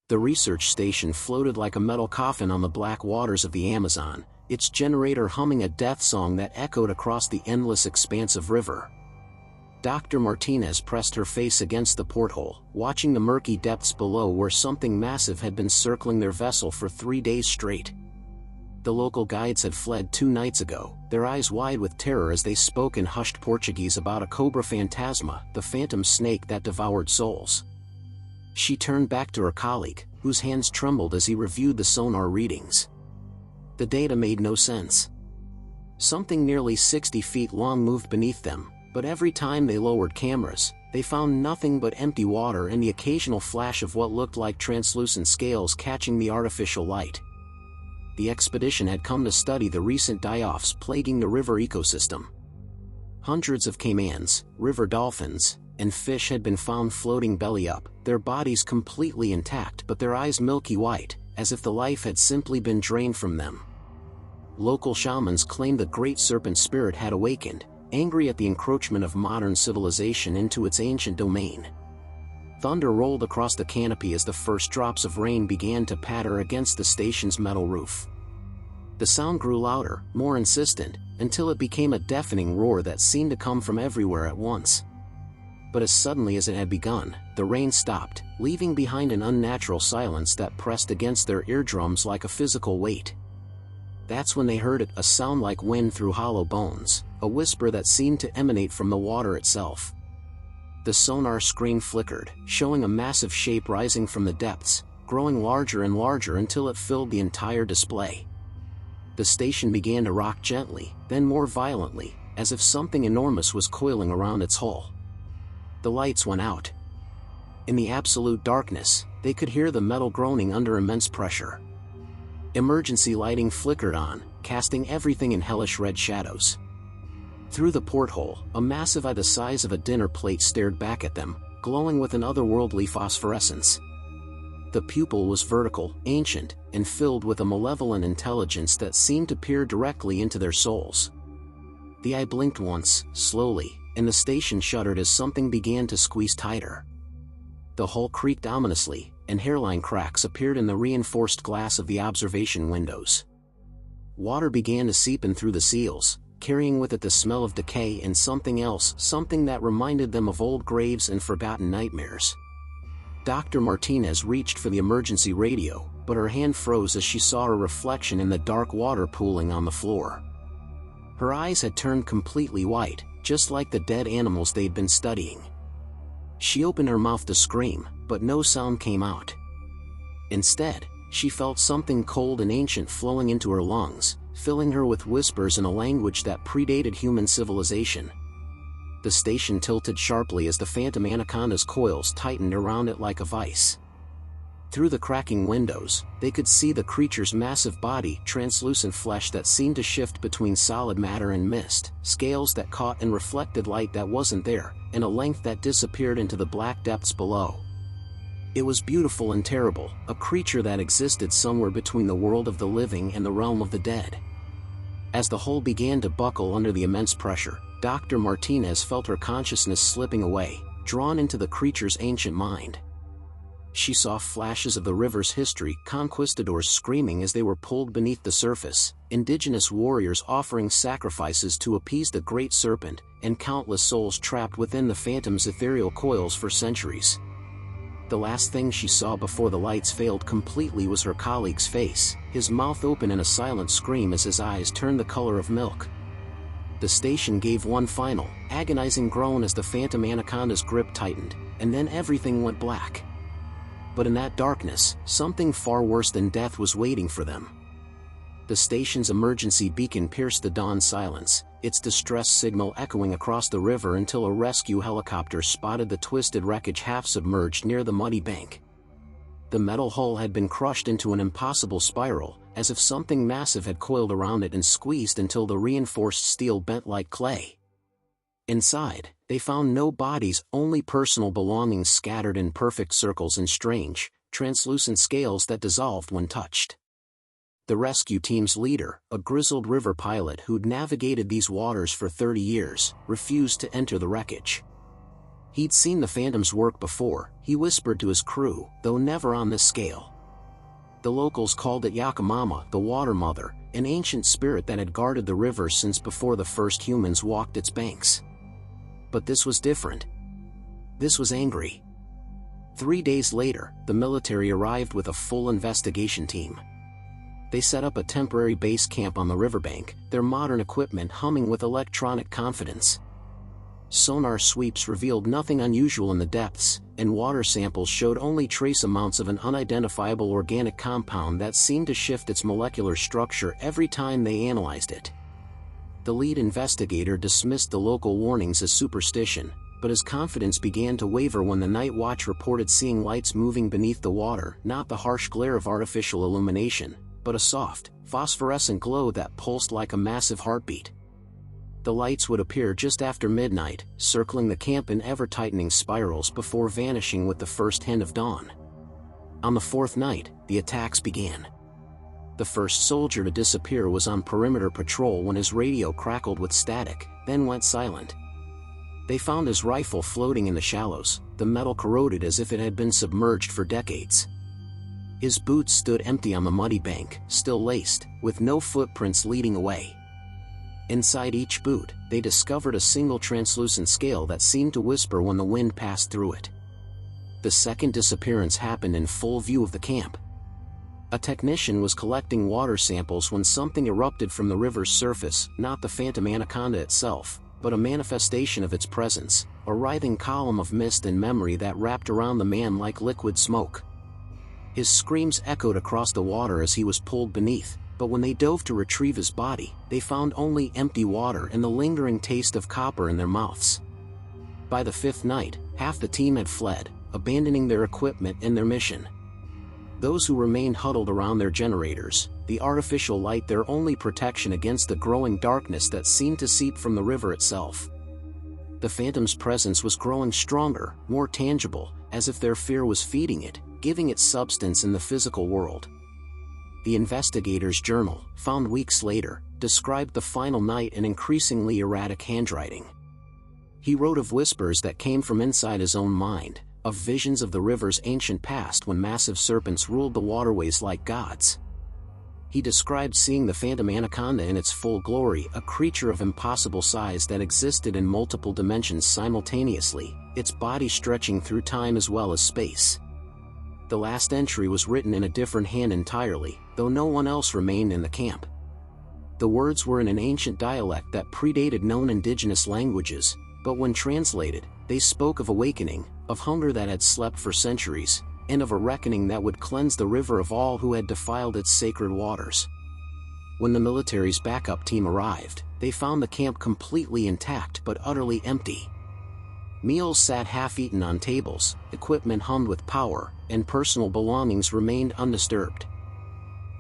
The research station floated like a metal coffin on the black waters of the Amazon, its generator humming a death song that echoed across the endless expanse of river. Dr. Martinez pressed her face against the porthole, watching the murky depths below where something massive had been circling their vessel for 3 days straight. The local guides had fled 2 nights ago, their eyes wide with terror as they spoke in hushed Portuguese about a cobra phantasma, the phantom snake that devoured souls. She turned back to her colleague, whose hands trembled as he reviewed the sonar readings. The data made no sense. Something nearly 60 feet long moved beneath them, but every time they lowered cameras, they found nothing but empty water and the occasional flash of what looked like translucent scales catching the artificial light. The expedition had come to study the recent die-offs plaguing the river ecosystem. Hundreds of caimans, river dolphins, and fish had been found floating belly up, their bodies completely intact but their eyes milky white, as if the life had simply been drained from them. Local shamans claimed the great serpent spirit had awakened, angry at the encroachment of modern civilization into its ancient domain. Thunder rolled across the canopy as the first drops of rain began to patter against the station's metal roof. The sound grew louder, more insistent, until it became a deafening roar that seemed to come from everywhere at once. But as suddenly as it had begun, the rain stopped, leaving behind an unnatural silence that pressed against their eardrums like a physical weight. That's when they heard it, a sound like wind through hollow bones, a whisper that seemed to emanate from the water itself. The sonar screen flickered, showing a massive shape rising from the depths, growing larger and larger until it filled the entire display. The station began to rock gently, then more violently, as if something enormous was coiling around its hull. The lights went out. In the absolute darkness, they could hear the metal groaning under immense pressure. Emergency lighting flickered on, casting everything in hellish red shadows. Through the porthole, a massive eye the size of a dinner plate stared back at them, glowing with an otherworldly phosphorescence. The pupil was vertical, ancient, and filled with a malevolent intelligence that seemed to peer directly into their souls. The eye blinked once, slowly, and the station shuddered as something began to squeeze tighter. The hull creaked ominously, and hairline cracks appeared in the reinforced glass of the observation windows. Water began to seep in through the seals, carrying with it the smell of decay and something else, something that reminded them of old graves and forgotten nightmares. Dr. Martinez reached for the emergency radio, but her hand froze as she saw her reflection in the dark water pooling on the floor. Her eyes had turned completely white, just like the dead animals they'd been studying. She opened her mouth to scream, but no sound came out. Instead, she felt something cold and ancient flowing into her lungs, filling her with whispers in a language that predated human civilization. The station tilted sharply as the phantom Anaconda's coils tightened around it like a vice. Through the cracking windows, they could see the creature's massive body, translucent flesh that seemed to shift between solid matter and mist, scales that caught and reflected light that wasn't there, and a length that disappeared into the black depths below. It was beautiful and terrible, a creature that existed somewhere between the world of the living and the realm of the dead. As the hull began to buckle under the immense pressure, Dr. Martinez felt her consciousness slipping away, drawn into the creature's ancient mind. She saw flashes of the river's history, conquistadors screaming as they were pulled beneath the surface, indigenous warriors offering sacrifices to appease the great serpent, and countless souls trapped within the phantom's ethereal coils for centuries. The last thing she saw before the lights failed completely was her colleague's face, his mouth open in a silent scream as his eyes turned the color of milk. The station gave one final, agonizing groan as the phantom Anaconda's grip tightened, and then everything went black. But in that darkness, something far worse than death was waiting for them. The station's emergency beacon pierced the dawn silence, its distress signal echoing across the river until a rescue helicopter spotted the twisted wreckage half submerged near the muddy bank. The metal hull had been crushed into an impossible spiral, as if something massive had coiled around it and squeezed until the reinforced steel bent like clay. Inside, they found no bodies, only personal belongings scattered in perfect circles and strange, translucent scales that dissolved when touched. The rescue team's leader, a grizzled river pilot who'd navigated these waters for 30 years, refused to enter the wreckage. He'd seen the phantoms work before, he whispered to his crew, though never on this scale. The locals called it Yakamama, the Water Mother, an ancient spirit that had guarded the river since before the first humans walked its banks. But this was different. This was angry. 3 days later, the military arrived with a full investigation team. They set up a temporary base camp on the riverbank, their modern equipment humming with electronic confidence. Sonar sweeps revealed nothing unusual in the depths, and water samples showed only trace amounts of an unidentifiable organic compound that seemed to shift its molecular structure every time they analyzed it. The lead investigator dismissed the local warnings as superstition, but his confidence began to waver when the night watch reported seeing lights moving beneath the water, not the harsh glare of artificial illumination, but a soft, phosphorescent glow that pulsed like a massive heartbeat. The lights would appear just after midnight, circling the camp in ever-tightening spirals before vanishing with the first hint of dawn. On the fourth night, the attacks began. The first soldier to disappear was on perimeter patrol when his radio crackled with static, then went silent. They found his rifle floating in the shallows, the metal corroded as if it had been submerged for decades. His boots stood empty on the muddy bank, still laced, with no footprints leading away. Inside each boot, they discovered a single translucent scale that seemed to whisper when the wind passed through it. The second disappearance happened in full view of the camp. A technician was collecting water samples when something erupted from the river's surface, not the phantom Anaconda itself, but a manifestation of its presence, a writhing column of mist and memory that wrapped around the man like liquid smoke. His screams echoed across the water as he was pulled beneath, but when they dove to retrieve his body, they found only empty water and the lingering taste of copper in their mouths. By the fifth night, half the team had fled, abandoning their equipment and their mission. Those who remained huddled around their generators, the artificial light their only protection against the growing darkness that seemed to seep from the river itself. The phantom's presence was growing stronger, more tangible, as if their fear was feeding it, giving it substance in the physical world. The investigator's journal, found weeks later, described the final night in increasingly erratic handwriting. He wrote of whispers that came from inside his own mind, of visions of the river's ancient past when massive serpents ruled the waterways like gods. He described seeing the phantom Anaconda in its full glory, a creature of impossible size that existed in multiple dimensions simultaneously, its body stretching through time as well as space. The last entry was written in a different hand entirely, though no one else remained in the camp. The words were in an ancient dialect that predated known indigenous languages, but when translated, they spoke of awakening, of hunger that had slept for centuries, and of a reckoning that would cleanse the river of all who had defiled its sacred waters. When the military's backup team arrived, they found the camp completely intact but utterly empty. Meals sat half-eaten on tables, equipment hummed with power, and personal belongings remained undisturbed.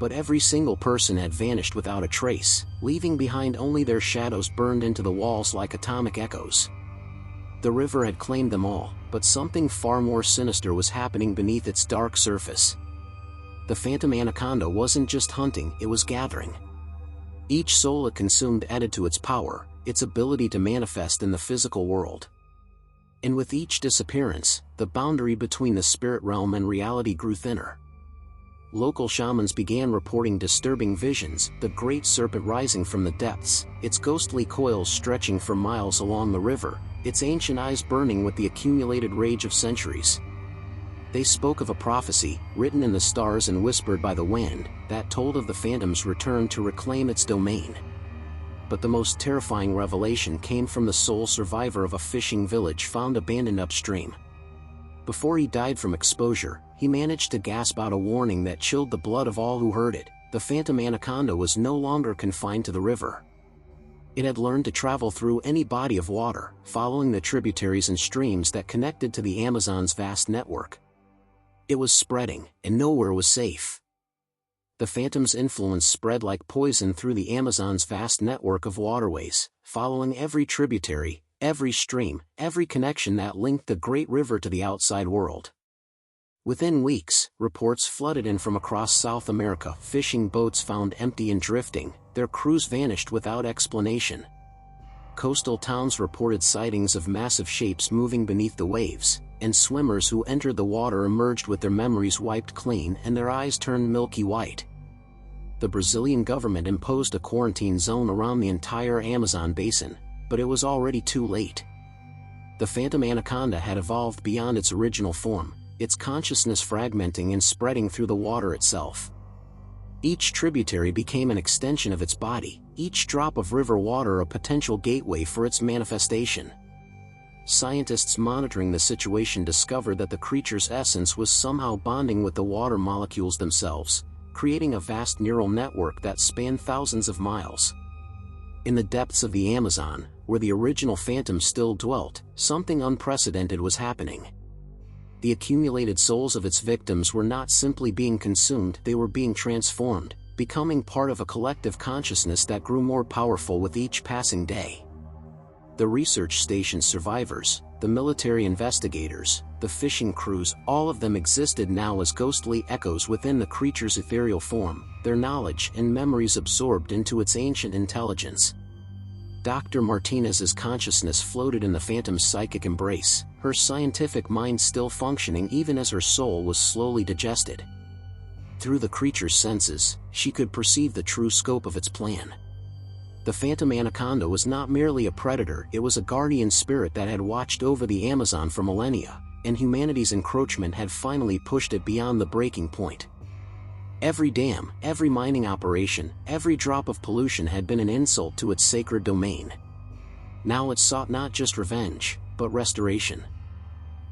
But every single person had vanished without a trace, leaving behind only their shadows burned into the walls like atomic echoes. The river had claimed them all, but something far more sinister was happening beneath its dark surface. The phantom Anaconda wasn't just hunting, it was gathering. Each soul it consumed added to its power, its ability to manifest in the physical world. And with each disappearance, the boundary between the spirit realm and reality grew thinner. Local shamans began reporting disturbing visions, the great serpent rising from the depths, its ghostly coils stretching for miles along the river, its ancient eyes burning with the accumulated rage of centuries. They spoke of a prophecy, written in the stars and whispered by the wind, that told of the phantom's return to reclaim its domain. But the most terrifying revelation came from the sole survivor of a fishing village found abandoned upstream. Before he died from exposure, he managed to gasp out a warning that chilled the blood of all who heard it: the phantom Anaconda was no longer confined to the river. It had learned to travel through any body of water, following the tributaries and streams that connected to the Amazon's vast network. It was spreading, and nowhere was safe. The phantom's influence spread like poison through the Amazon's vast network of waterways, following every tributary, every stream, every connection that linked the great river to the outside world. Within weeks, reports flooded in from across South America, fishing boats found empty and drifting, their crews vanished without explanation. Coastal towns reported sightings of massive shapes moving beneath the waves, and swimmers who entered the water emerged with their memories wiped clean and their eyes turned milky white. The Brazilian government imposed a quarantine zone around the entire Amazon basin, but it was already too late. The phantom anaconda had evolved beyond its original form, its consciousness fragmenting and spreading through the water itself. Each tributary became an extension of its body, each drop of river water a potential gateway for its manifestation. Scientists monitoring the situation discovered that the creature's essence was somehow bonding with the water molecules themselves, creating a vast neural network that spanned thousands of miles. In the depths of the Amazon, where the original phantom still dwelt, something unprecedented was happening. The accumulated souls of its victims were not simply being consumed, they were being transformed, becoming part of a collective consciousness that grew more powerful with each passing day. The research station's survivors, the military investigators, the fishing crews, all of them existed now as ghostly echoes within the creature's ethereal form, their knowledge and memories absorbed into its ancient intelligence. Dr. Martinez's consciousness floated in the phantom's psychic embrace, her scientific mind still functioning even as her soul was slowly digested. Through the creature's senses, she could perceive the true scope of its plan. The phantom anaconda was not merely a predator, it was a guardian spirit that had watched over the Amazon for millennia, and humanity's encroachment had finally pushed it beyond the breaking point. Every dam, every mining operation, every drop of pollution had been an insult to its sacred domain. Now it sought not just revenge, but restoration.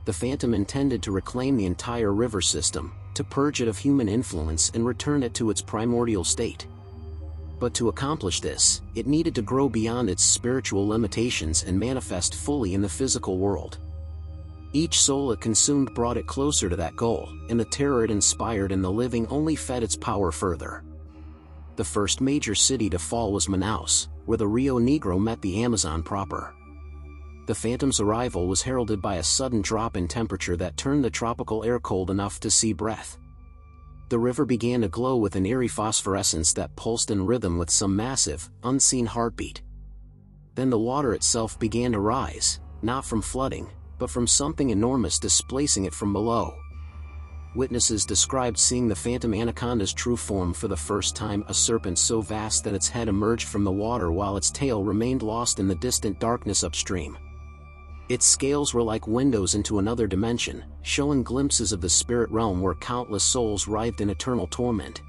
The phantom intended to reclaim the entire river system, to purge it of human influence and return it to its primordial state. But to accomplish this, it needed to grow beyond its spiritual limitations and manifest fully in the physical world. Each soul it consumed brought it closer to that goal, and the terror it inspired in the living only fed its power further. The first major city to fall was Manaus, where the Rio Negro met the Amazon proper. The phantom's arrival was heralded by a sudden drop in temperature that turned the tropical air cold enough to see breath. The river began to glow with an eerie phosphorescence that pulsed in rhythm with some massive, unseen heartbeat. Then the water itself began to rise, not from flooding, but from something enormous displacing it from below. Witnesses described seeing the phantom anaconda's true form for the first time, a serpent so vast that its head emerged from the water while its tail remained lost in the distant darkness upstream. Its scales were like windows into another dimension, showing glimpses of the spirit realm where countless souls writhed in eternal torment.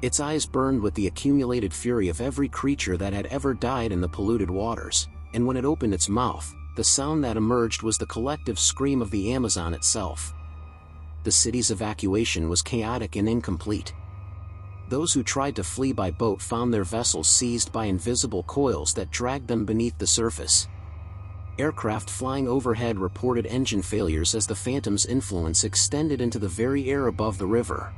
Its eyes burned with the accumulated fury of every creature that had ever died in the polluted waters, and when it opened its mouth, the sound that emerged was the collective scream of the Amazon itself. The city's evacuation was chaotic and incomplete. Those who tried to flee by boat found their vessels seized by invisible coils that dragged them beneath the surface. Aircraft flying overhead reported engine failures as the phantom's influence extended into the very air above the river.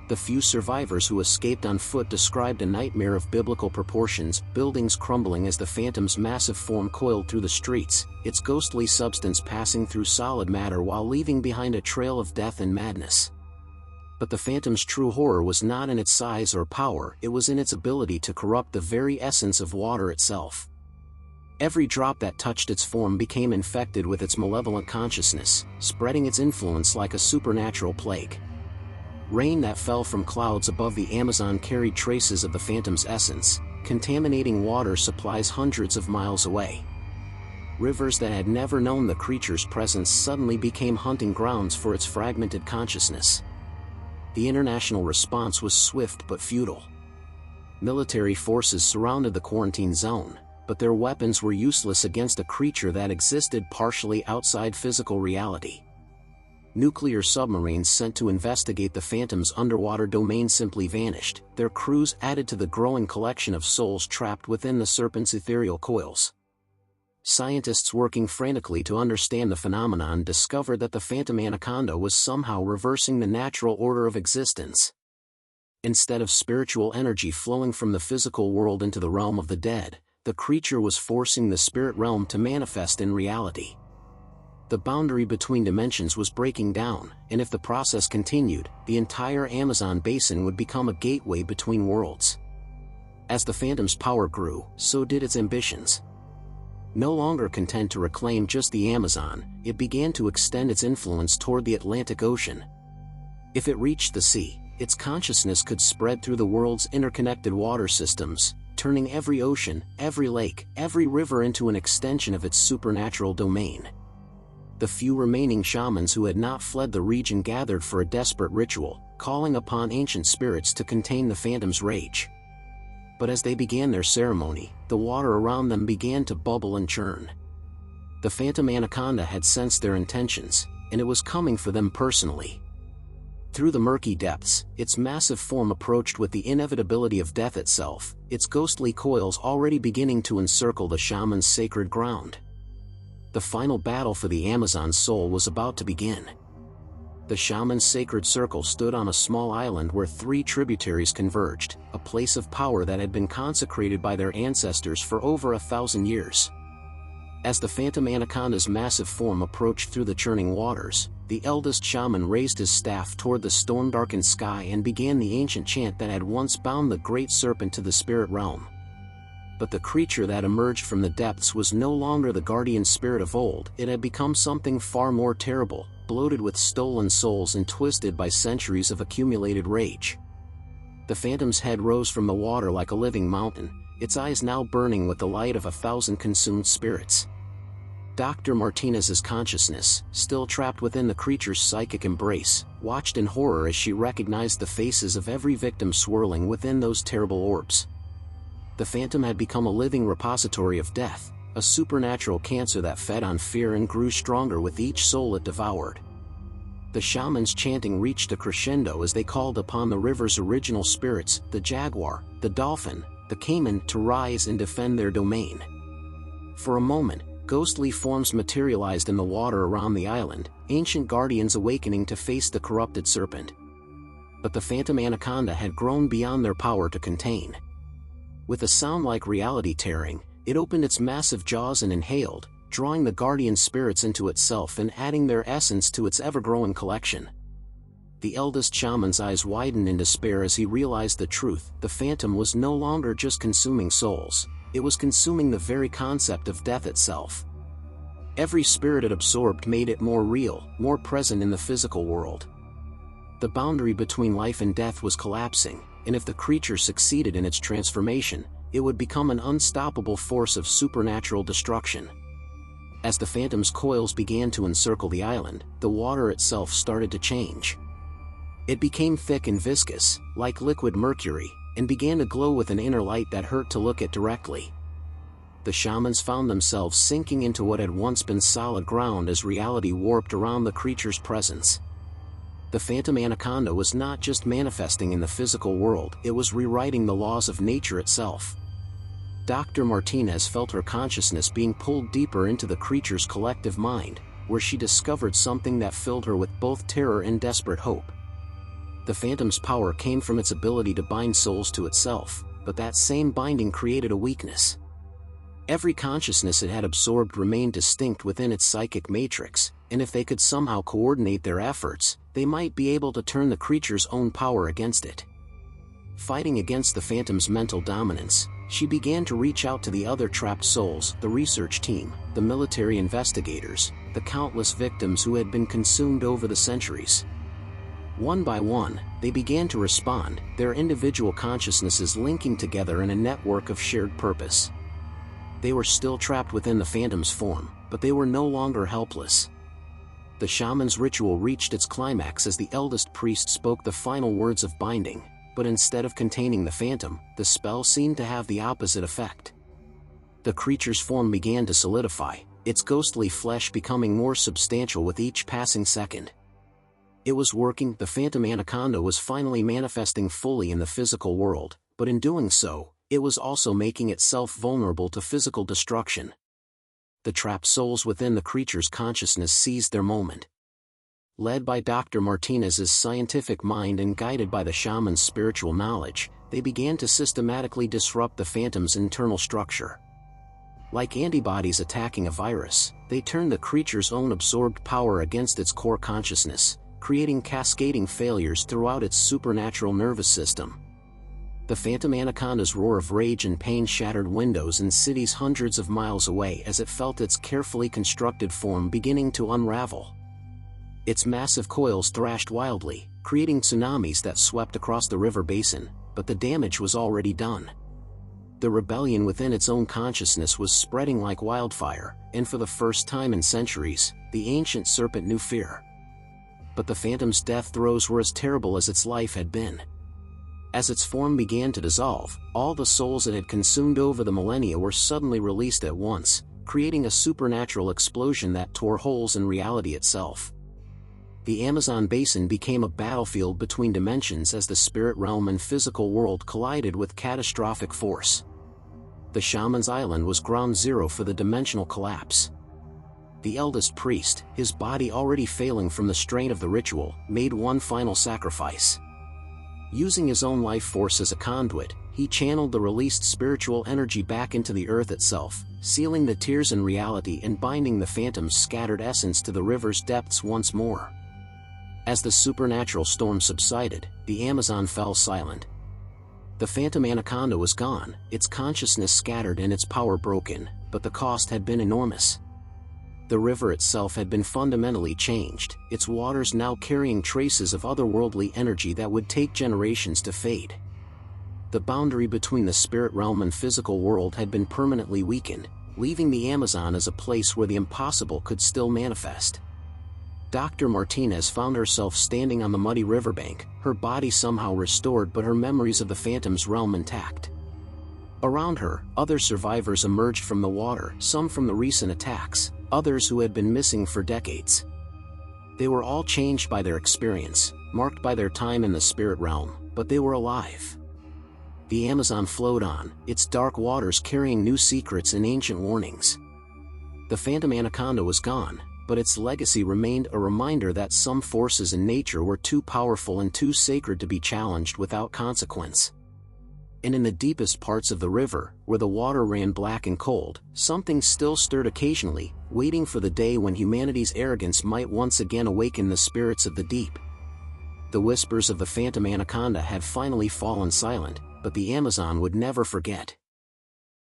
The few survivors who escaped on foot described a nightmare of biblical proportions, buildings crumbling as the phantom's massive form coiled through the streets, its ghostly substance passing through solid matter while leaving behind a trail of death and madness. But the phantom's true horror was not in its size or power, it was in its ability to corrupt the very essence of water itself. Every drop that touched its form became infected with its malevolent consciousness, spreading its influence like a supernatural plague. Rain that fell from clouds above the Amazon carried traces of the phantom's essence, contaminating water supplies hundreds of miles away. Rivers that had never known the creature's presence suddenly became hunting grounds for its fragmented consciousness. The international response was swift but futile. Military forces surrounded the quarantine zone, but their weapons were useless against a creature that existed partially outside physical reality. Nuclear submarines sent to investigate the phantom's underwater domain simply vanished, their crews added to the growing collection of souls trapped within the serpent's ethereal coils. Scientists working frantically to understand the phenomenon discovered that the phantom anaconda was somehow reversing the natural order of existence. Instead of spiritual energy flowing from the physical world into the realm of the dead, the creature was forcing the spirit realm to manifest in reality. The boundary between dimensions was breaking down, and if the process continued, the entire Amazon basin would become a gateway between worlds. As the phantom's power grew, so did its ambitions. No longer content to reclaim just the Amazon, it began to extend its influence toward the Atlantic Ocean. If it reached the sea, its consciousness could spread through the world's interconnected water systems, turning every ocean, every lake, every river into an extension of its supernatural domain. The few remaining shamans who had not fled the region gathered for a desperate ritual, calling upon ancient spirits to contain the phantom's rage. But as they began their ceremony, the water around them began to bubble and churn. The phantom Anaconda had sensed their intentions, and it was coming for them personally. Through the murky depths, its massive form approached with the inevitability of death itself, its ghostly coils already beginning to encircle the shaman's sacred ground. The final battle for the Amazon's soul was about to begin. The shaman's sacred circle stood on a small island where 3 tributaries converged, a place of power that had been consecrated by their ancestors for over 1,000 years. As the phantom Anaconda's massive form approached through the churning waters, the eldest shaman raised his staff toward the storm-darkened sky and began the ancient chant that had once bound the great serpent to the spirit realm. But the creature that emerged from the depths was no longer the guardian spirit of old. It had become something far more terrible, bloated with stolen souls and twisted by centuries of accumulated rage. The phantom's head rose from the water like a living mountain, its eyes now burning with the light of 1,000 consumed spirits. Dr. Martinez's consciousness, still trapped within the creature's psychic embrace, watched in horror as she recognized the faces of every victim swirling within those terrible orbs. The phantom had become a living repository of death, a supernatural cancer that fed on fear and grew stronger with each soul it devoured. The shaman's chanting reached a crescendo as they called upon the river's original spirits, the jaguar, the dolphin, the caiman, to rise and defend their domain. For a moment, ghostly forms materialized in the water around the island, ancient guardians awakening to face the corrupted serpent. But the phantom Anaconda had grown beyond their power to contain. With a sound like reality tearing, it opened its massive jaws and inhaled, drawing the guardian spirits into itself and adding their essence to its ever-growing collection. The eldest shaman's eyes widened in despair as he realized the truth. The phantom was no longer just consuming souls, it was consuming the very concept of death itself. Every spirit it absorbed made it more real, more present in the physical world. The boundary between life and death was collapsing, and if the creature succeeded in its transformation, it would become an unstoppable force of supernatural destruction. As the phantom's coils began to encircle the island, the water itself started to change. It became thick and viscous, like liquid mercury, and began to glow with an inner light that hurt to look at directly. The shamans found themselves sinking into what had once been solid ground as reality warped around the creature's presence. The phantom Anaconda was not just manifesting in the physical world, it was rewriting the laws of nature itself. Dr. Martinez felt her consciousness being pulled deeper into the creature's collective mind, where she discovered something that filled her with both terror and desperate hope. The phantom's power came from its ability to bind souls to itself, but that same binding created a weakness. Every consciousness it had absorbed remained distinct within its psychic matrix, and if they could somehow coordinate their efforts, they might be able to turn the creature's own power against it. Fighting against the phantom's mental dominance, she began to reach out to the other trapped souls, the research team, the military investigators, the countless victims who had been consumed over the centuries. One by one, they began to respond, their individual consciousnesses linking together in a network of shared purpose. They were still trapped within the phantom's form, but they were no longer helpless. The shaman's ritual reached its climax as the eldest priest spoke the final words of binding, but instead of containing the phantom, the spell seemed to have the opposite effect. The creature's form began to solidify, its ghostly flesh becoming more substantial with each passing second. It was working. The phantom Anaconda was finally manifesting fully in the physical world, but in doing so, it was also making itself vulnerable to physical destruction. The trapped souls within the creature's consciousness seized their moment. Led by Dr. Martinez's scientific mind and guided by the shaman's spiritual knowledge, they began to systematically disrupt the phantom's internal structure. Like antibodies attacking a virus, they turned the creature's own absorbed power against its core consciousness, creating cascading failures throughout its supernatural nervous system. The phantom anaconda's roar of rage and pain shattered windows in cities hundreds of miles away as it felt its carefully constructed form beginning to unravel. Its massive coils thrashed wildly, creating tsunamis that swept across the river basin, but the damage was already done. The rebellion within its own consciousness was spreading like wildfire, and for the first time in centuries, the ancient serpent knew fear. But the phantom's death throes were as terrible as its life had been. As its form began to dissolve, all the souls it had consumed over the millennia were suddenly released at once, creating a supernatural explosion that tore holes in reality itself. The Amazon basin became a battlefield between dimensions as the spirit realm and physical world collided with catastrophic force. The shaman's island was ground zero for the dimensional collapse. The eldest priest, his body already failing from the strain of the ritual, made one final sacrifice. Using his own life force as a conduit, he channeled the released spiritual energy back into the earth itself, sealing the tears in reality and binding the phantom's scattered essence to the river's depths once more. As the supernatural storm subsided, the Amazon fell silent. The phantom anaconda was gone, its consciousness scattered and its power broken, but the cost had been enormous. The river itself had been fundamentally changed, its waters now carrying traces of otherworldly energy that would take generations to fade. The boundary between the spirit realm and physical world had been permanently weakened, leaving the Amazon as a place where the impossible could still manifest. Dr. Martinez found herself standing on the muddy riverbank, her body somehow restored but her memories of the phantom's realm intact. Around her, other survivors emerged from the water, some from the recent attacks, others who had been missing for decades. They were all changed by their experience, marked by their time in the spirit realm, but they were alive. The Amazon flowed on, its dark waters carrying new secrets and ancient warnings. The phantom anaconda was gone, but its legacy remained a reminder that some forces in nature were too powerful and too sacred to be challenged without consequence. And in the deepest parts of the river, where the water ran black and cold, something still stirred occasionally, waiting for the day when humanity's arrogance might once again awaken the spirits of the deep. The whispers of the phantom anaconda had finally fallen silent, but the Amazon would never forget.